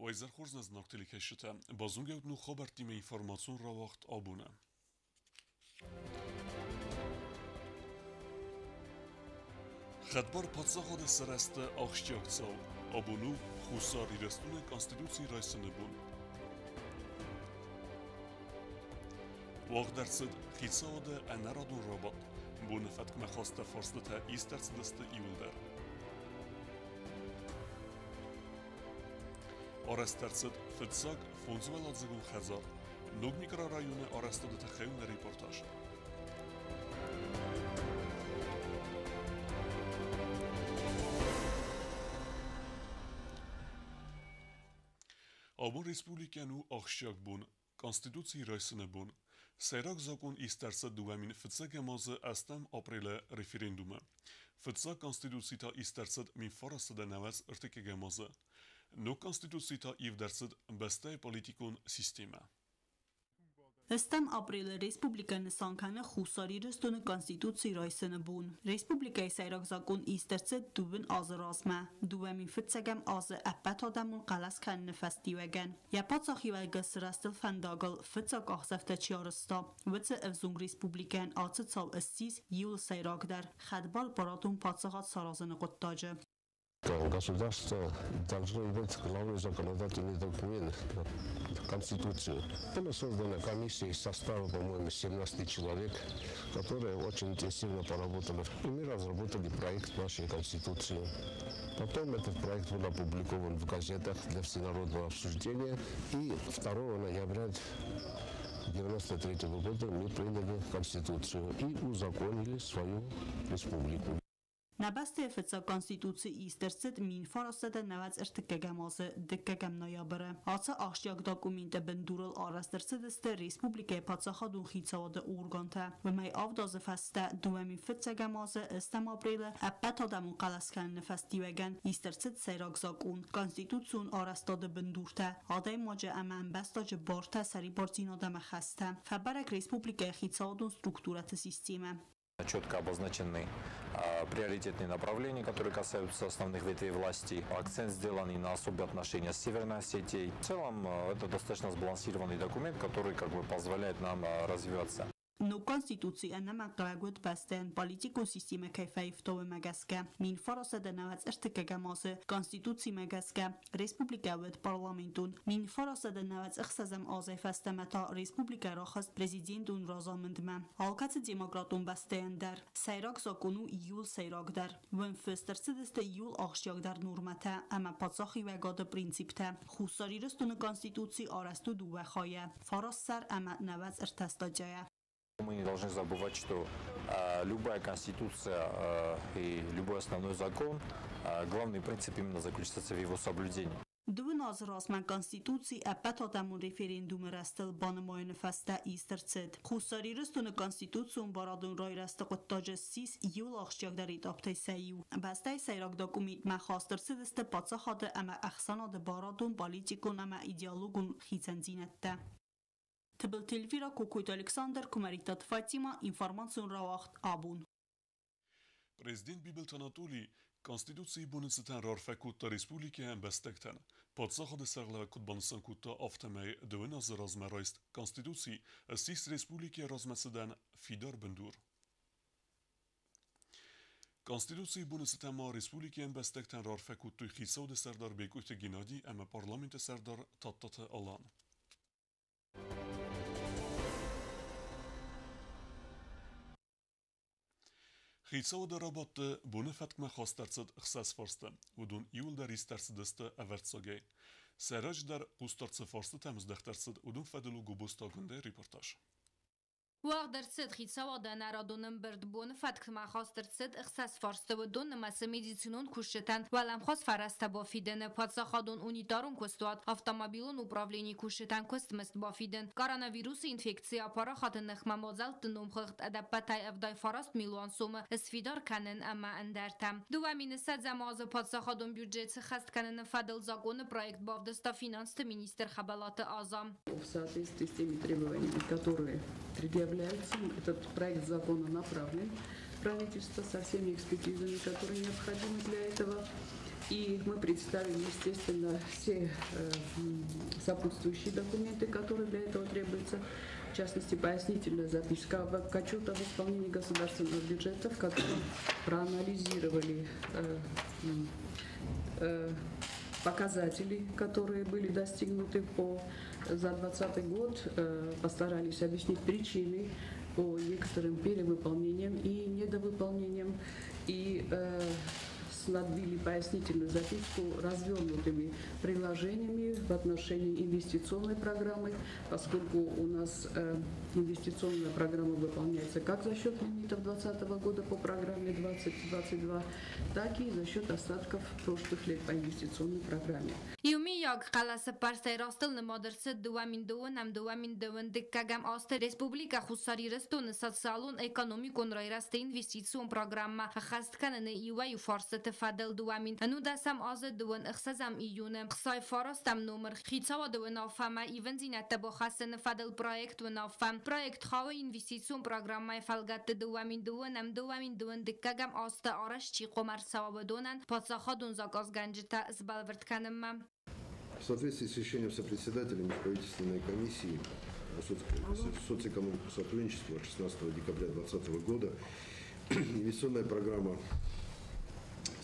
Ойзархորзназ նորտելի քեշտը բազունգեուտ նու խոբարտի մե ինֆորմացիոն ռավախտ աբունը Խadbar պատսախոդը սրաստը աղշճակցալ աբունու խուսար իրստուն է կոնստիտուցիի ռայսնեբուն Վաղդարցըդ խիցաոդը անարադուն ռոբոտ բունը ֆատկմե խոստը ֆորստը թե իստարցդստը իուլդար Orastərçid Fıtsaq Fonzuel Adzıqun Xəzar Nubnikra rayonu Orastədə təxəyunlə reportaj Abun Respublikanu Axşaq bun Konstitutsiyi rəysini bun Seyraq zakon istərsə duvamin Fıtsaq əmazı əstəm aprelə referendumu Fıtsaq konstitusita istərsə min farasıda nəvəz ırtıqə əmazı No Constituția ivdərsid bəstəy politikun sistemə. Ըստեմ ապրիլը Ռեսպուբլիկան սանքանը խուսարիրստունը Կոնստիտուցիի ռայսնը բուն։ Ռեսպուբլիկայի սայրակզակուն իստերցը դուբն ազը ռազմա։ Դուվեմին ֆծեգեմ ազը əppət adamın qalaskan նվաստիվեգեն։ Yapatsaxivay գսրաստıl fəndaqıl fıtsaq axsəftə çiarısta։ Vıtsı evzung Respublikan açı çal ıssis yul sayraqdar. Xədbal baratun patsaxat sarazını qottacı. Государство должно иметь главный законодательный документ, Конституцию. Была создана комиссия из состава, по-моему, 17 человек, которые очень интенсивно поработали. И мы разработали проект нашей Конституции. Потом этот проект был опубликован в газетах для всенародного обсуждения. И 2 ноября 1993 года мы приняли Конституцию и узаконили свою республику. Նաբաստե ֆծա կոնստիտուցի իստերցետ մին ֆարասեդը նաված ըրտկեգամազը դկկեգամ նոյաբրը ացա աղշյակ դոկումենտը բնդուրել արաստերցեդստը ռեսպուբլիկայի պատսախադուն խիցավադը ուրգանտը վմայ ավդազը ֆաստա դուվեմին ֆծեգամազը ըստամ ապրիլը əppət adamın qalaskan նվաստիվեգən իստերցետ սերագզակուն կոնստիտուցիոն արաստադը բնդուրտը ադայ մոջը əmən բաստաջը բորտը սարի բորցինոդամը խաստը ֆաբարակ ռեսպուբլիկայի խիցավադուն ստրուկտուրատը սիստիմը Четко обозначены приоритетные направления, которые касаются основных ветвей власти. Акцент сделан на особые отношения с Северной Осетией. В целом, это достаточно сбалансированный документ, который позволяет нам развиваться. No Constituție nama qagud basten politikun sisteme kayfayf to magaska min farasada nawaz irtikagamazı Constituție magaska Respublika ve parlamentun min farasada nawaz ixsazam azifastamata Respublika raxas prezidentun razamendma halqatı demokratun basten dar sayrak zakonu yul sayrakdar wen festersideste yul axşyagdar normata ama patsaxi ve gada prinsipta xusariristun Constituție arastu du ve khaya farassar ama nawaz irtastajaya Мы не должны забывать, что любая конституция и любой основной закон, главный принцип именно заключается в его соблюдении. Դուվնազ ռասման կոնստիտուցի əppət adamın referendumu rəstəl banımayını fəstə istərçid. Xusarırıstını konstitutsiyon baradın ray rəstə qottacı 6 iyul axşyaqdar etaptay səyiv. Bəstəy sayraq dokument məxastırçid istə patsaxadı əmə əxsanadı baradın politikun əmə ideologun xizənzinətdə. Tıbıl Telvira Kokuyt Aleksandr Kumaritat Fatima informatsiyon ravaxt abun. Prezident Bibelt Anatoli Konstitutsiyi bunisitan rarfekutta Respublikaya bestekten Patsaxadı sağla kutbanısan kutta aftemey dövün azı razme rayst Konstitutsiyi Sis Respublikaya razmesinden fidar bendur. Konstitutsiyi bunisitan ma Respublikaya bestekten rarfekuttu xisavde serdar Bekuyte Ginadi ama parlamente serdar tattatı alan. Xitsavda rabattı bunu fətkmə xastərçid xsəs farstı, udun yulda ristərçidistı əvərtsogey. Sərəcdər qustarçı farstı təmizdəxtərçid udun fədəlu qubustagündə reportaj. Вагдерцит хитсавада нарадунын бердбун фаткма хастырцит ихсас фарстыбудун масы медицинун кушетан валамхос фараста бафиден падсахадун унитарун кустуат автомобилун управлений кушетан кустмест бафиден коронавирус инфекция пара хатынных мамозалт нумхыхт адапатай авдай фараст миллион сумы сфидар канен ама андертам дуамин садзамазы падсахадун бюджет хаст канен фадл законы проект бавдыста финансты министр хабалаты азам в соответствии с теми требованиями, которые предъявляются. Этот проект закона направлен в правительство со всеми экспертизами, которые необходимы для этого. И мы представим, естественно, все сопутствующие документы, которые для этого требуются. В частности, пояснительная записка к отчету об исполнении государственного бюджета, в котором проанализировали показатели, которые были достигнуты за 2020 год, постарались объяснить причины по некоторым перевыполнениям и недовыполнениям, и снабдили пояснительную записку развернутыми приложениями в отношении инвестиционной программы, поскольку у нас инвестиционная программа выполняется как за счет лимитов 2020 года по программе 2022, так и за счет остатков прошлых лет по инвестиционной программе. Юмияг қаласы парсай растыл намадырсы дуаминдуын ам дуаминдуын диккагам асты республика хусарирыстуны социалун экономикун райрасты инвестицион программа хасткананы иваю фарсты фадل دوامین انودا سم آز دوان اخسازم ایونه خسای فارستم نمر خیتاوا دوان آفام ایون زینت با خاصن فادل پروژه و نافم پروژه خواهی اینوستیسیون پروگرام فلگت دوامین دوان دکگم آست آرش چی قمر سواب دونن پادشاه دونزاگ از گنجتا ازبالورد کنم. В соответствии с решением сопредседателя межправительственной комиссии соцэкономического сотрудничества 16 декабря 2020 года инвестиционная программа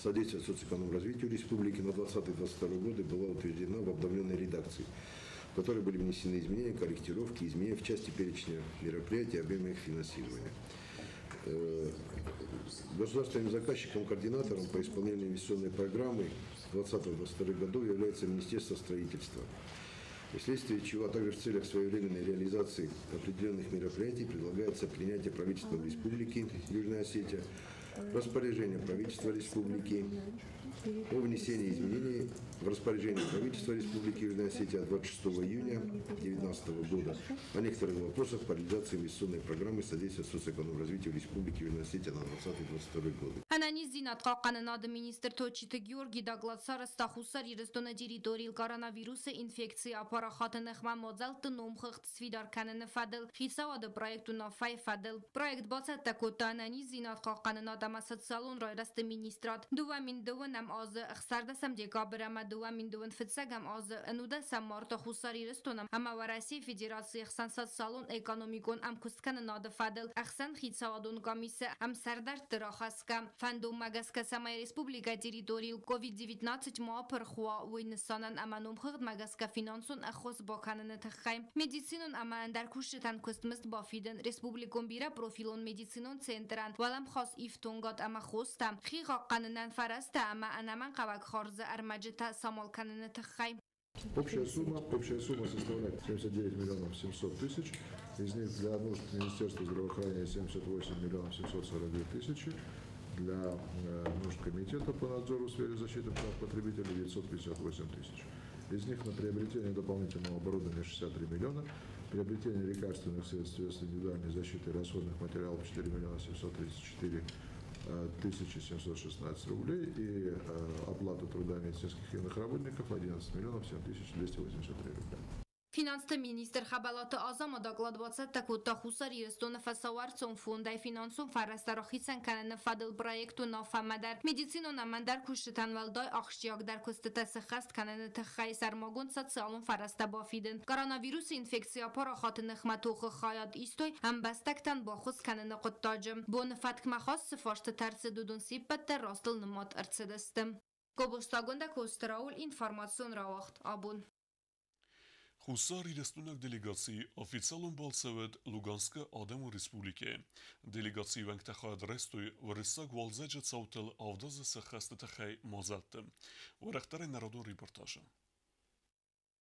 содействия социальному развитию республики на 2020-2022 годы была утверждена в обновленной редакции, в которой были внесены изменения, корректировки, изменения в части перечня мероприятий, объема их финансирования. Государственным заказчиком, координатором по исполнению инвестиционной программы в 2020-2022 году является Министерство строительства, вследствие чего, а также в целях своевременной реализации определенных мероприятий предлагается принятие правительством Республики Южная Осетия распоряжение правительства Республики о внесении изменений в распоряжение правительства Республики Южная Осетия от 26 июня 2019 года о некоторых вопросах по реализации инвестиционной программы содействия социально-экономическому развитию Республики Южная Осетия на 2020-2022 годы. Analiz zinatqaqanın adı Minister Toçiti Georgi Daglatsar Staxusar Iristona Teritorial Koronavirus infeksiya aparaxatını xman modzeltı nomxıxt svidarkanını fadıl xisavadı proyektuna fay fadıl. Projekt basatta kota analiz zinatqaqanın adama sotsialun rayrastı ministrat. Duvamin duvanam azı xsardasam dekabırama duvamin duvan fıtsagam azı anuda samarta xusar Iristonam ama varasi federasiya xsan sotsialun ekonomikon am kustkanın adı fadıl. Xsan xisavadun komisi am sardart raxaskam. Фандом Магаска самая республика территории COVID-19 моапер хуа уйнсанан аманум хырд Магаска финансун ахос баканын тахай. Медицинун аман дар кушетан кустмст бафиден республикон бира профилон медицинун центран валам хас ифтунгат ама хостам. Хига канынан фараста ама анаман кавак харза армаджета самал канын тахай. Общая сумма составляет 79 миллионов 700 тысяч. Из них для нужд Министерства здравоохранения 78 миллионов 742 тысячи. Для нужд комитета по надзору в сфере защиты прав потребителей 958 тысяч. Из них на приобретение дополнительного оборудования 63 миллиона, приобретение лекарственных средств индивидуальной защиты и расходных материалов 4 миллиона 734 тысячи 716 рублей и оплата труда медицинских и иных работников 11 миллионов 7 тысяч 283 рубля. Финансты министр хабалаты азама докладываться такута хусар Ирistona фасаварцон фондай финансун фарастарахисан кананы фадыл проекту нафамадар медицину намандар куштан валдай ахшияк дар кустата сахаст кананы тахай сармагон социалун фараста бафиден коронавирус инфекция парахатын хматух хаят истой амбастактан бахус кананы қуттажым бон фаткма хас фашты тарсы дудун сиппатта растыл нумат арцедастым Кобустагонда Костраул информацион равахт абун Хусар Ирistոնակ դելեգացի օֆիցիալուն բալսավետ Լուգանսկը Ադեմու Ռեսպուլիկե դելեգացի վանքտախայ դրեստույ վրիսակ վալզեջը ծավտել ավդազը սխաստը տխայ մոզալտը վրախտարի նարադուն ռիպորտաժը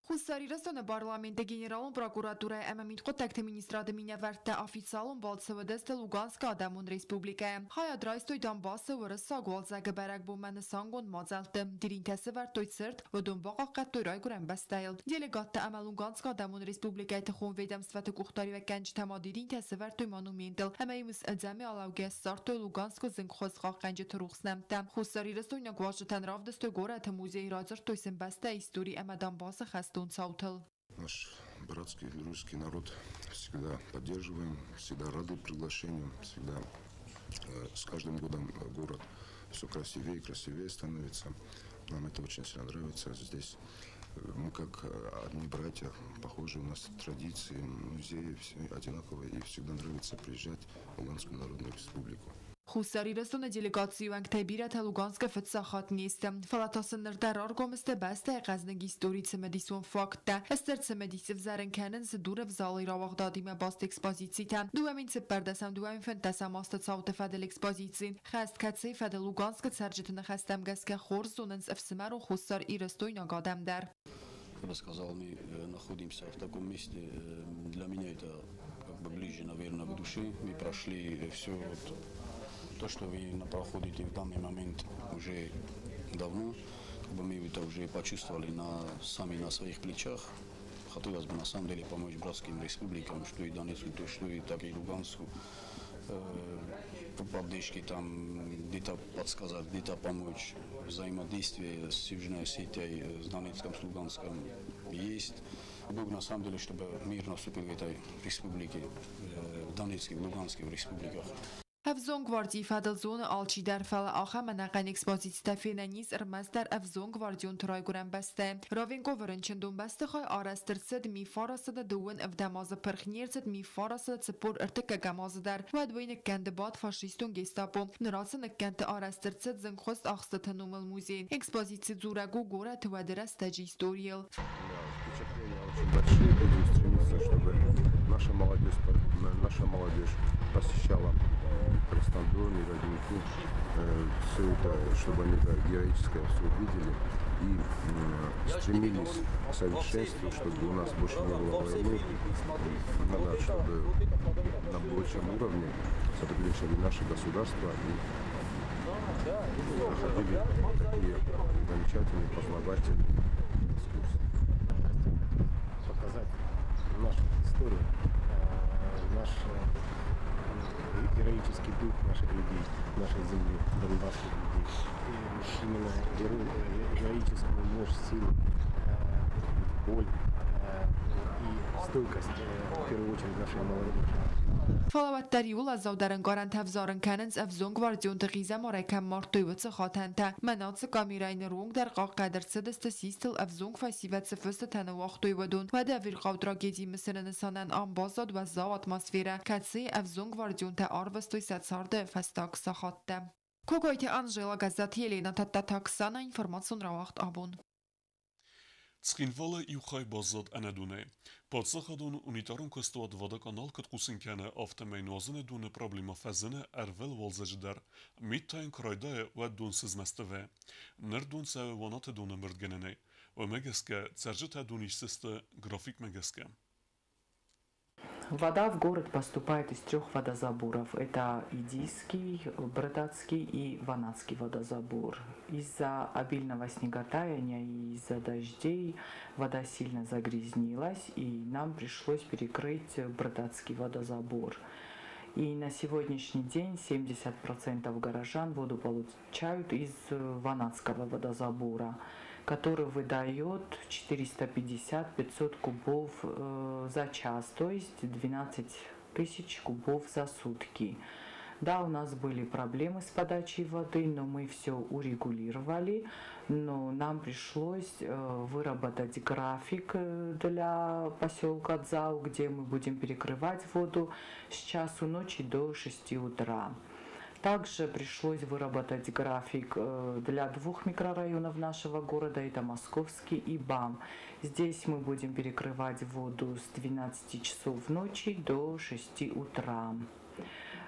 Хусарирастона парламенте генералун прокуратура эмамит контакт министрады меня верте официалун балцеведесте Луганска Адамун республика. Хая драйстой дамбасы вырыса голзага барак буманы сангон мазалты. Диринтеси вертой цирт водун баqa qattoray гурен бастайл. Делегатта ама Луганска Адамун республика тхун ведомствата кухтари ва ганч тама диринтеси вертой монументал. Эмаймус адзами алауге стартой Луганско зинхозга ганч турухснамта. Хусарирастона гважтан равдастой гората музей разыртой сен баста истории ама дамбасы хаст. Наш братский русский народ всегда поддерживаем, всегда рады приглашению, всегда с каждым годом город все красивее и красивее становится. Нам это очень сильно нравится. Здесь мы как одни братья, похожи у нас традиции, музеи все одинаковые, и всегда нравится приезжать в Луганскую Народную Республику. Խուսարի ռեստոնը դելեգացիոն կտեբիրաթ Լուգանսկը ֆծախատ նիստը ֆալատոսը նրդարար գոմստը բաստը ղազնգի ստորիցը մեդիսոն ֆակտը հստերցը մեդիսիվ զարենքանն զդուրը վզալի ռավաղդադիմը բաստ էքսպոզիցիան դուամինցը պարդասամ դուամին ֆենտասամ աստացաուտը ֆադել էքսպոզիցին խաստ կացի ֆադել Լուգանսկը ցարջետնը խաստամ գասկը խորզոննս ֆսմար ու խուսար իրստոյն ագադամ դար Я бы сказал, мы находимся в таком месте, для меня это как бы ближе, наверное, к душе. Мы прошли все то, что вы проходите в данный момент уже давно, как бы мы это уже почувствовали сами на своих плечах. Хотелось бы на самом деле помочь братским республикам, что и Донецку, что и так и Луганску, по поддержке там где-то подсказать, где-то помочь. Взаимодействие с Южной Осетией, с Донецком, с Луганском есть. Бог на самом деле, чтобы мир наступил в этой республике, в Донецке, в Луганске, в республиках. Avzong Gvardi Fadalzone Alchi در فال آخر منقن اکسپوزیت تفینانیز ارمز در Avzong Gvardiون ترایگورن بسته راوین گوورن چندون بسته خواهی آرسترسد می فارسد دوون افداماز پرخنیرزد می فارسد سپور ارتک گماز در و دوین کند باد فاشیستون گستاپو نراسن کند آرسترسد زن خواست آخست نومل موزی اکسپوزیت زورگو گورت و درست جیستوریل наша молодежь посещала Краснодар, Родники, все это, чтобы они это героическое все увидели и стремились к совершенству, чтобы у нас больше не было войны, надо, чтобы на большем уровне сотрудничали наши государства и проходили такие замечательные, познавательные экскурсии. Показать нашу историю, наш героический дух наших людей, нашей земли, донбасских людей. И именно героическую мощь, силу, боль и стойкость, в первую очередь, нашей молодежи. فالواتریول از زودرن گارن تفزارن کننز افزونگ واردیون تغیزه مارکم مارتویوت خاتن تا مناطق کامیراین رونگ در قادر سدست سیستل افزونگ فایسیوت سفست تنواختوی ودون و دویر قودرا گیدی مثل نسانن آنبازاد و زاو اتماسفیره کتسی افزونگ واردیون تا آروستوی ستسارده فستاک ساخاته کوگویت آنجلا گزاتی الینا تتا تاکسانا اینفرماسون رواخت آبون Ցխինվալը իուխայ բազատ անադուն է։ Պատսախադուն ունիտարուն կստուատ վադականալ կտկուսինքանը ավտեմայնուազն է դունը պրոբլիմա ֆազնը արվել վալզաջդար։ Միթայն կրայդա է ու դուն սզնաստվե։ Նրդուն սավը վանատ է դունը մրդգենեն է։ Ու մեգեսկա ծարջտ է դուն իշսստը գրաֆիկ մեգեսկա։ Вода в город поступает из 3 водозаборов. Это Идийский, Бродатский и Ванатский водозабор. Из-за обильного снеготаяния и из-за дождей вода сильно загрязнилась, и нам пришлось перекрыть Бродатский водозабор. И на сегодняшний день 70% горожан воду получают из Ванатского водозабора, который выдает 450-500 кубов за час, то есть 12 тысяч кубов за сутки. Да, у нас были проблемы с подачей воды, но мы все урегулировали. Но нам пришлось выработать график для поселка Дзау, где мы будем перекрывать воду с часу ночи до 6 утра. Также пришлось выработать график для 2 микрорайонов нашего города, это Московский и БАМ. Здесь мы будем перекрывать воду с 12 часов ночи до 6 утра.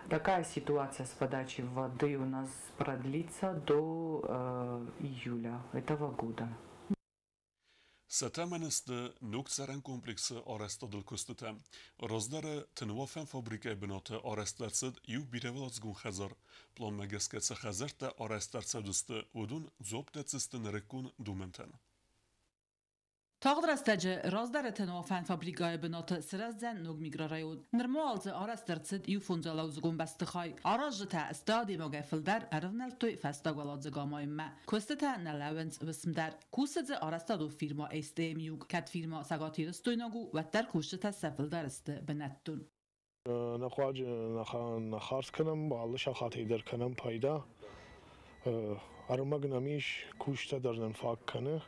Такая ситуация с подачей воды у нас продлится до июля этого года. ستامنسته نوکسرن کمپلکس آرستادل کستته رازدار تنوافن فابریکه بناته آرستارسد یو بیرولاتزگون خزار پلان مگسکت خزار تا آرستارسدسته ودون زوب دتسته نرکون دومنتن تاغدر استجه رازدار تنوافن فابریکای بناته سرزن نوگ میگرارایود نرمالز آرستارسد یو فونزالاوزگون بستخای آراج تا استادی مگفل در ارونل توی فستاگوالاتزگامای ما کستته نلاونز وسمدر کوسد آرستادو فیرما استیمیوگ کت فیرما سگاتیرستویناگو و در کوشته سفل درسته بنتون نخواج نخارس کنم با الله شخاطی در کنم پایدا Armagnamis kuşta dardan fakkanı.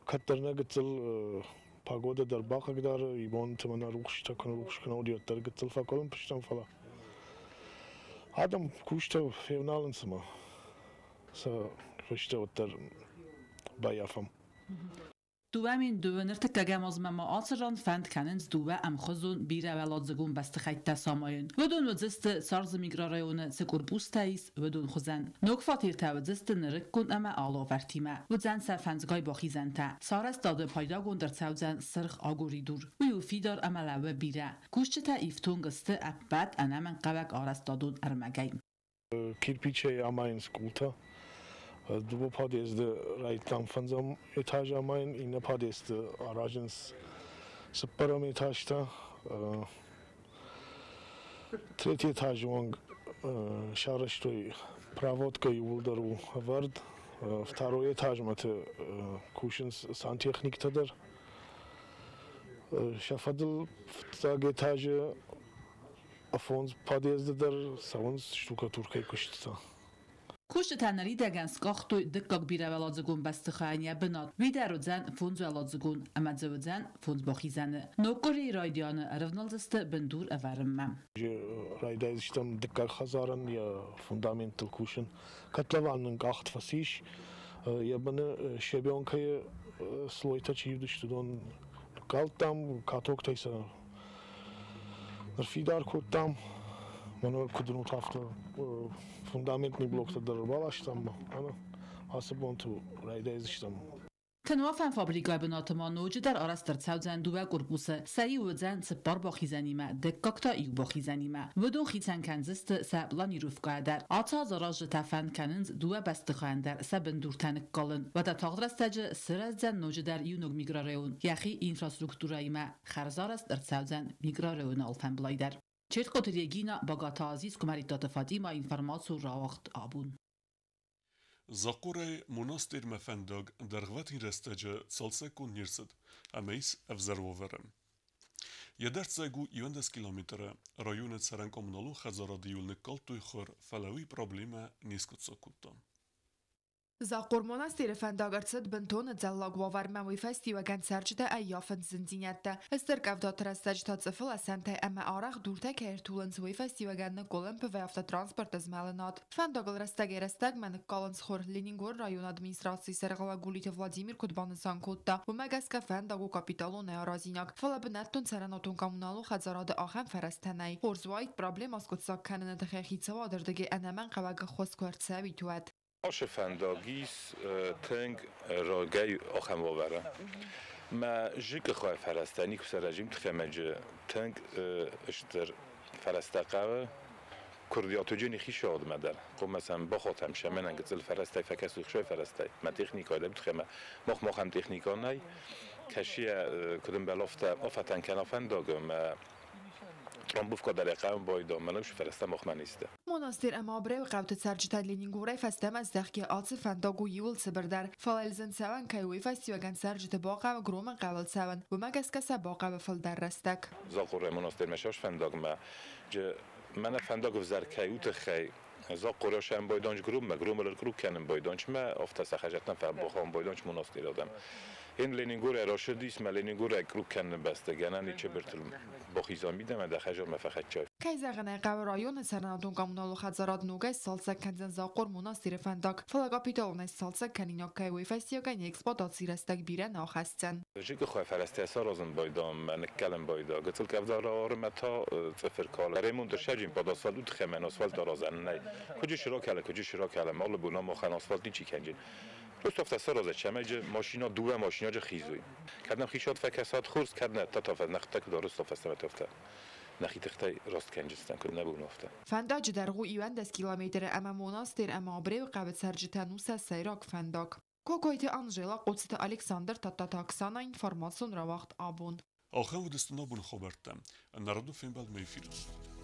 Katlarına gıtıl pagoda dar bakagdar ibon tımana rukşta konu rukşkana odiyotlar gıtıl fakalım piştan falan. Adam kuşta fevnalın sıma. Sa rüşte otlar bayafam. دوامین دوونر تکگماز مما آسران فند کننز دوه ام خزون بیره ولاد زگون بست خیت تساماین ودون وزست سارز میگرارایون سکور بوستایس ودون خزن نوک فاتیر تا وزست نرک کن اما آلا ورتیمه وزن سرفنزگای باخی زنته سارست داده پایدا گندر سوزن سرخ آگوری دور ویو فیدار اما لوه بیره کوشت تا ایفتون گسته اپبت انامن قوک آرست دادون ارمگیم Kirpiçe amayın skulta. După podeste raitam fanzam etaj amain ina podeste arajens separam etajta tretji etaj wang шараштой проводкой улдару вард второй этаж мате кушин сантехниктадыр шафадыл второй этаже афонс подъезддер савонс штукатуркой куштса کوشت تنری دگن سکاختوی دکاک بیره ولادزگون بست خواهنیه بناد ویده رو زن فونز ولادزگون امد زود زن فونز باخی زنه نوکوری رایدیانه ارفنالزست بندور اورمم رایدایزشتم دکاک خزارن یا فوندامنتل کوشن کتلوانن گاخت فسیش یا بنا شبیان که سلویتا چیردشت دون گالتام کاتوک تایسا نرفیدار کردم منو کدوم تافت fundamentni blokta dar balaştam ana asabon tu raydayzishtam تنوافن فابریکای بناتما نوجه در آرست در تساوزن دوه گربوسه سری وزن سپار باخی زنیمه دکاکتا ایو باخی زنیمه ودون خیتن کنزست سبلانی روفگاه در آتا زراج تفن کننز دوه بست خواهندر سبندور تنک کالن و در تاغدرستج سرزن نوجه در یونوگ میگراریون یخی اینفراسترکتورایمه خرزار است در تساوزن میگراریون آلفن بلایدر چرت قطریه گینا باگاتا عزیز کماریت داده فاطیما اینفرماسو را وقت آبون زاقوره مناستر مفندق در غواتین رستجه سالسکون نیرسد امیس افزرواورم. یدرت زگو 11 کیلومتره رایون سرن کمونالو خزارا دیول نکال توی خور فلاوی پروبلیمه نیسکت ساکوتا. زاقور مناستر فنداغرتسد بنتون زلاق وارموی فستیو گنسرجده ایافن زندینیته استرکاف داترستج تاتصفل اسنته اما آرخ دورته که ارتولنزوی فستیو گن گلم به وفت ترانسپورت از مالنات فنداغل رستگ من کالنس خور لینینگور رایون ادمینستراسی سرغلا گولیت ولادیمیر کدبانسان کوتا و مگسکا فنداغو کاپیتالو نیارازیناک فلا بنتون سرناتون کامونالو خزاراد آخم فرستنای خورزوایت پرابلم اسکوت ساک کنن دخیخیت وادردگی انمن قواگ خوزکورت سویتواد آش فنداگیس تنگ راگای آخم واره. ما جیک خواه فرستانی که سرجیم تخمجه تنگ اشتر فرستقه کردیاتو جنی خیش آد مدر. خب مثلا با خاتم شمن انگزل فرستی فکس خشای فرستی. ما تکنیکای لب تخمه مخ هم تکنیکا نی کشیه کدوم بلافته آفتن کنه فنداگم ترامبوف کدر قوم بایدام منوش فرستم مخمنیسته. مناستر اما برای قوت سرجت لینینگوره فستم از دخکی آت فنداگو یول سبردر فالزن سوان کیوی فستیوگن سرجت باقا و گروم قبل سوان و مگس کس باقا و فل در رستک. زاقوره مناستر مشاش فنداگ ما ج من فنداگ و زرکیوت خی زاقوره شم بایدانج گروم الگروپ کنم بایدانج ما افت سخجتن فرباخام بایدانج مناستر آدم. این لینینگوره راشدیس ما لینینگوره گروپ کنم بسته گنانی چه برتل باخیزان میدم و دخجار مفخت چای. کایزغنه قو رایون سرناتون کامونالو خزارات نوگه سالسک کنزن زاقور مناستر فنداگ فلگا پیتالون سالسک کنینیا کیوی فستیوگن اکسپورتاسی رستک بیره ناخستن. جیک خواه فرستی سارازن بایدام من کلم بایدا گتل کفدار آرمتا صفر کال ریمون درشجیم پاد آسفالت خمن آسفالت آرازن نه کجی شراکله مال بونا مخن آسفالت نیچی کنجین. دوست افت سرازه چمج ماشینا دوه ماشینا جه خیزوی کردم خیشات فکسات خورس کردن تا تافت نخت دارست افت افت نخی تختی راست کنجستن کد نبون افت فنداج درگو ایوان 10 کیلومتر اما مناستر اما برای قوت سرجتنوس سیراک فنداگ کوکویت آنژلا قدست الکساندر تا تاکسانا اینفرماسیون را وقت آبون آخر و دستنا بون خبرتم نردو فیلم بعد میفیرست